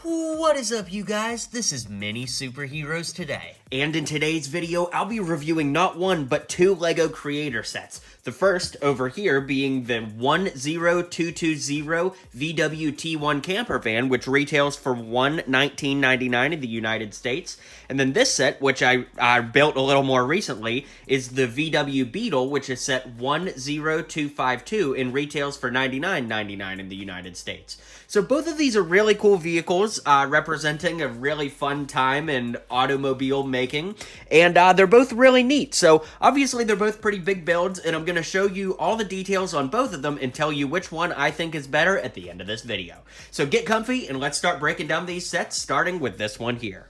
What is up, you guys? This is Mini Superheroes Today. And in today's video, I'll be reviewing not one, but two LEGO creator sets. The first, over here, being the 10220 VW Camper van, which retails for $19.99 in the United States. And then this set, which I built a little more recently, is the VW Beetle, which is set 10252 and retails for $99.99 in the United States. So both of these are really cool vehicles, representing a really fun time in automobile making, and they're both really neat. So obviously they're both pretty big builds, and I'm going to show you all the details on both of them and tell you which one I think is better at the end of this video. So get comfy and let's start breaking down these sets, starting with this one here.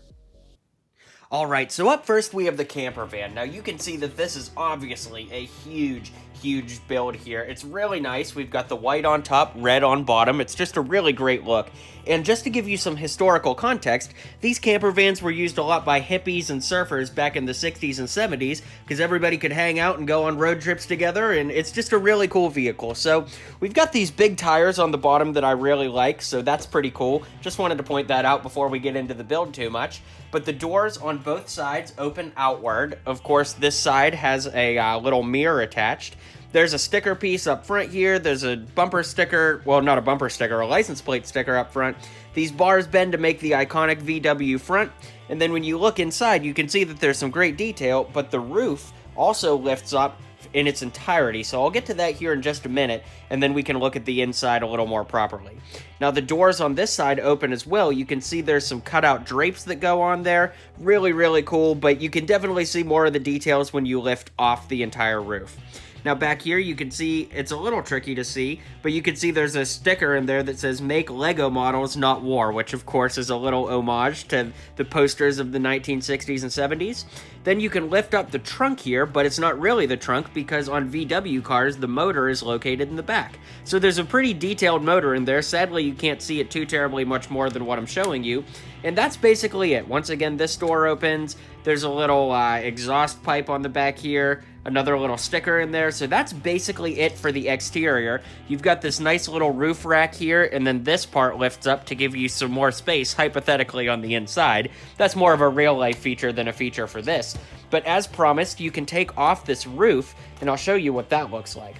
Alright, so up first we have the camper van. Now you can see that this is obviously a huge build here. It's really nice. We've got the white on top, red on bottom. It's just a really great look. And just to give you some historical context, these camper vans were used a lot by hippies and surfers back in the 60s and 70s because everybody could hang out and go on road trips together, and it's just a really cool vehicle. So we've got these big tires on the bottom that I really like, so that's pretty cool. Just wanted to point that out before we get into the build too much. But the doors on both sides open outward. Of course, this side has a little mirror attached. There's a sticker piece up front here. There's a bumper sticker, well, not a bumper sticker, a license plate sticker up front. These bars bend to make the iconic VW front. And then when you look inside, you can see that there's some great detail, but the roof also lifts up in its entirety. So I'll get to that here in just a minute, and then we can look at the inside a little more properly. Now the doors on this side open as well. You can see there's some cutout drapes that go on there. Really cool, but you can definitely see more of the details when you lift off the entire roof. Now back here you can see, it's a little tricky to see, but you can see there's a sticker in there that says "Make Lego Models, Not War," which of course is a little homage to the posters of the 1960s and 70s. Then you can lift up the trunk here, but it's not really the trunk because on VW cars the motor is located in the back. So there's a pretty detailed motor in there. Sadly you can't see it too terribly much more than what I'm showing you. And that's basically it. Once again, this door opens. There's a little exhaust pipe on the back here. Another little sticker in there. So that's basically it for the exterior. You've got this nice little roof rack here, and then this part lifts up to give you some more space, hypothetically, on the inside. That's more of a real-life feature than a feature for this. But as promised, you can take off this roof, and I'll show you what that looks like.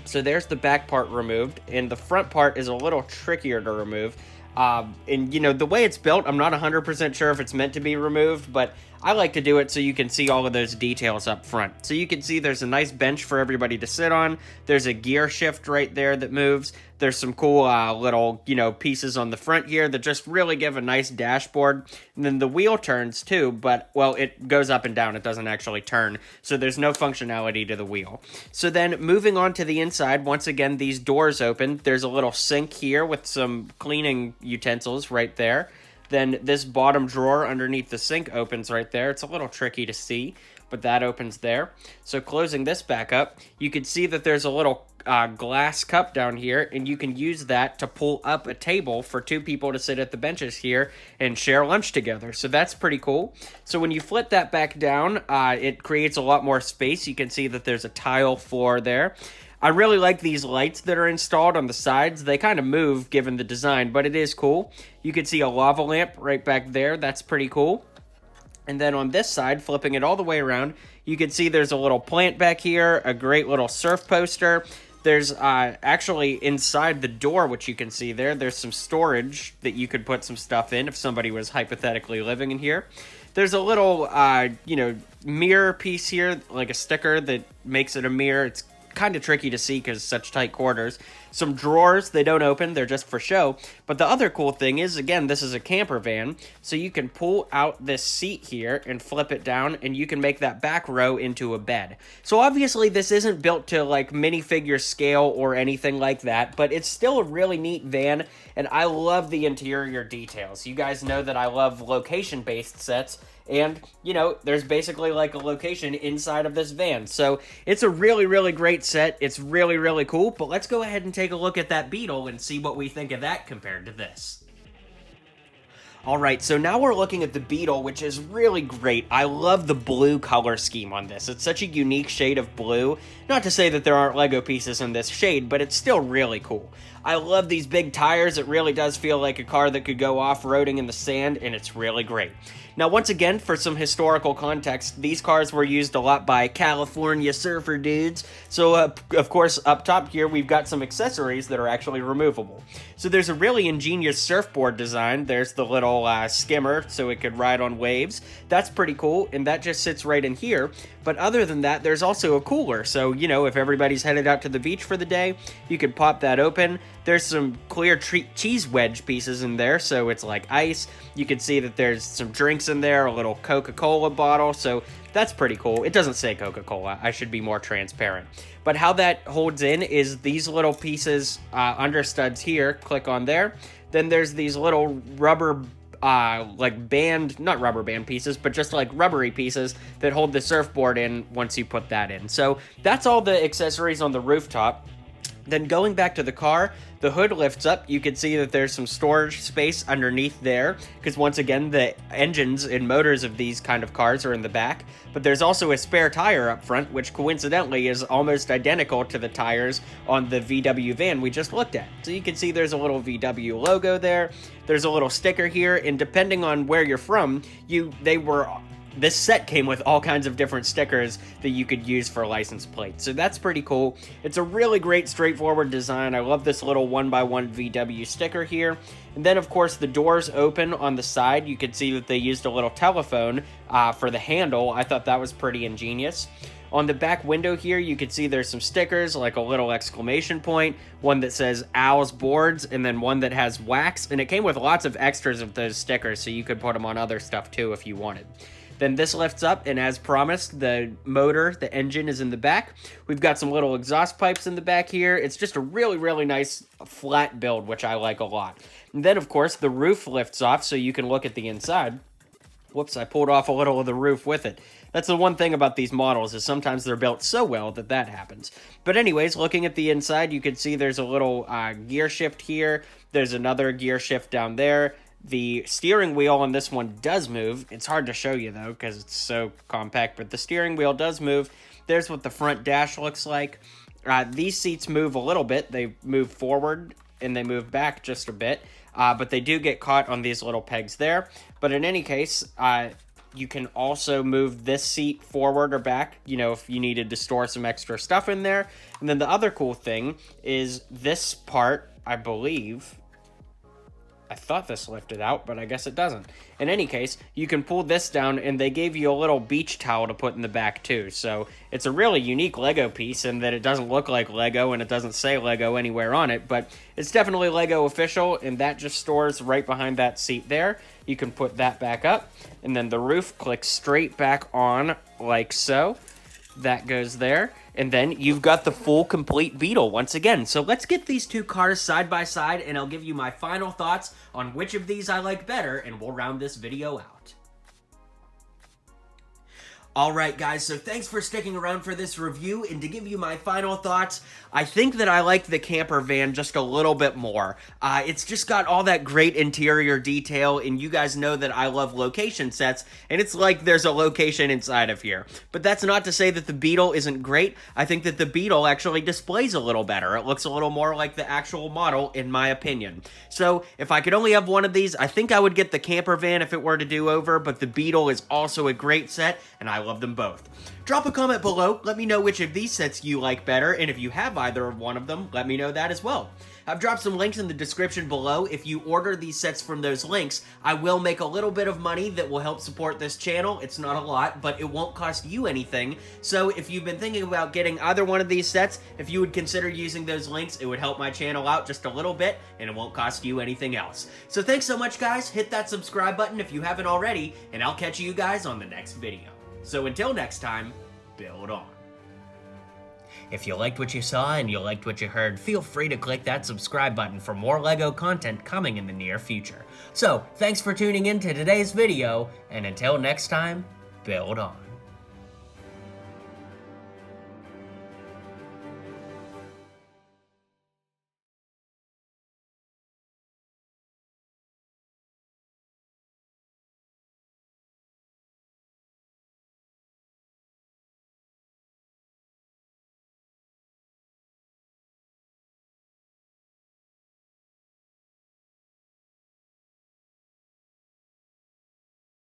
So there's the back part removed, and the front part is a little trickier to remove. And you know, the way it's built, I'm not 100% sure if it's meant to be removed, but I like to do it so you can see all of those details up front. So you can see there's a nice bench for everybody to sit on. There's a gear shift right there that moves. There's some cool little, pieces on the front here that just really give a nice dashboard. And then the wheel turns too, but, well, it goes up and down. It doesn't actually turn. So there's no functionality to the wheel. So then moving on to the inside, once again, these doors open. There's a little sink here with some cleaning utensils right there. Then this bottom drawer underneath the sink opens right there. It's a little tricky to see, but that opens there. So closing this back up, you can see that there's a little glass cup down here, and you can use that to pull up a table for two people to sit at the benches here and share lunch together. So that's pretty cool. So when you flip that back down, it creates a lot more space. You can see that there's a tile floor there. I really like these lights that are installed on the sides. They kind of move given the design, but it is cool. You can see a lava lamp right back there. That's pretty cool. And then on this side, flipping it all the way around, you can see there's a little plant back here, a great little surf poster. There's actually inside the door, which you can see there, there's some storage that you could put some stuff in if somebody was hypothetically living in here. There's a little, mirror piece here, like a sticker that makes it a mirror. It's kind of tricky to see because such tight quarters. Some drawers, they don't open, they're just for show. But the other cool thing is, again, this is a camper van, so you can pull out this seat here and flip it down, and you can make that back row into a bed. So obviously this isn't built to like minifigure scale or anything like that, but it's still a really neat van, and I love the interior details. You guys know that I love location-based sets, and, there's basically like a location inside of this van. So it's a really great set. It's really cool. But let's go ahead and take a look at that Beetle and see what we think of that compared to this. Alright, so now we're looking at the Beetle, which is really great. I love the blue color scheme on this. It's such a unique shade of blue. Not to say that there aren't Lego pieces in this shade, but it's still really cool. I love these big tires. It really does feel like a car that could go off-roading in the sand, and it's really great. Now, once again, for some historical context, these cars were used a lot by California surfer dudes. So, of course, up top here, we've got some accessories that are actually removable. So there's a really ingenious surfboard design. There's the little skimmer, so it could ride on waves. That's pretty cool, and that just sits right in here. But other than that, there's also a cooler. So, you know, if everybody's headed out to the beach for the day, you could pop that open. There's some clear cheese wedge pieces in there, so it's like ice. You can see that there's some drinks in there, a little Coca-Cola bottle, so that's pretty cool. It doesn't say Coca-Cola. I should be more transparent. But how that holds in is these little pieces, understuds here, click on there. Then there's these little rubber like band, not rubber band pieces, but just like rubbery pieces that hold the surfboard in once you put that in. So that's all the accessories on the rooftop. Then going back to the car, the hood lifts up. You can see that there's some storage space underneath there, because once again, the engines and motors of these kind of cars are in the back. But there's also a spare tire up front, which coincidentally is almost identical to the tires on the VW van we just looked at. So you can see there's a little VW logo there. There's a little sticker here, and depending on where you're from, this set came with all kinds of different stickers that you could use for license plates. So that's pretty cool. It's a really great straightforward design. I love this little 1x1 VW sticker here. And then, of course, the doors open on the side. You can see that they used a little telephone for the handle. I thought that was pretty ingenious. On the back window here, you can see there's some stickers, like a little exclamation point, one that says Owl's Boards, and then one that has wax. And it came with lots of extras of those stickers, so you could put them on other stuff too if you wanted. Then this lifts up, and as promised, the motor, the engine is in the back. We've got some little exhaust pipes in the back here. It's just a really, really nice flat build, which I like a lot. And then, of course, the roof lifts off so you can look at the inside. Whoops, I pulled off a little of the roof with it. That's the one thing about these models, is sometimes they're built so well that happens. But anyways, looking at the inside, you can see there's a little gear shift here. There's another gear shift down there. The steering wheel on this one does move. It's hard to show you, though, because it's so compact, but the steering wheel does move. There's what the front dash looks like. These seats move a little bit. They move forward, and they move back just a bit, but they do get caught on these little pegs there. But in any case, you can also move this seat forward or back, you know, if you needed to store some extra stuff in there. And then the other cool thing is this part, I believe... I thought this lifted out, but I guess it doesn't. In any case, you can pull this down, and they gave you a little beach towel to put in the back, too. So it's a really unique Lego piece in that it doesn't look like Lego, and it doesn't say Lego anywhere on it, but it's definitely Lego official, and that just stores right behind that seat there. You can put that back up, and then the roof clicks straight back on like so. That goes there. And then you've got the full, complete Beetle once again. So let's get these two cars side by side, and I'll give you my final thoughts on which of these I like better, and we'll round this video out. Alright guys, so thanks for sticking around for this review, and to give you my final thoughts, I think that I like the camper van just a little bit more. It's just got all that great interior detail, and you guys know that I love location sets, and it's like there's a location inside of here. But that's not to say that the Beetle isn't great. I think that the Beetle actually displays a little better. It looks a little more like the actual model, in my opinion. So, if I could only have one of these, I think I would get the camper van if it were to do over, but the Beetle is also a great set, and I love them both. Drop a comment below, let me know which of these sets you like better, and if you have either one of them, let me know that as well. I've dropped some links in the description below. If you order these sets from those links, I will make a little bit of money that will help support this channel. It's not a lot, but it won't cost you anything. So if you've been thinking about getting either one of these sets, if you would consider using those links, it would help my channel out just a little bit, and it won't cost you anything else. So thanks so much, guys. Hit that subscribe button if you haven't already, and I'll catch you guys on the next video. So until next time, build on. If you liked what you saw and you liked what you heard, feel free to click that subscribe button for more LEGO content coming in the near future. So, thanks for tuning in to today's video, and until next time, build on.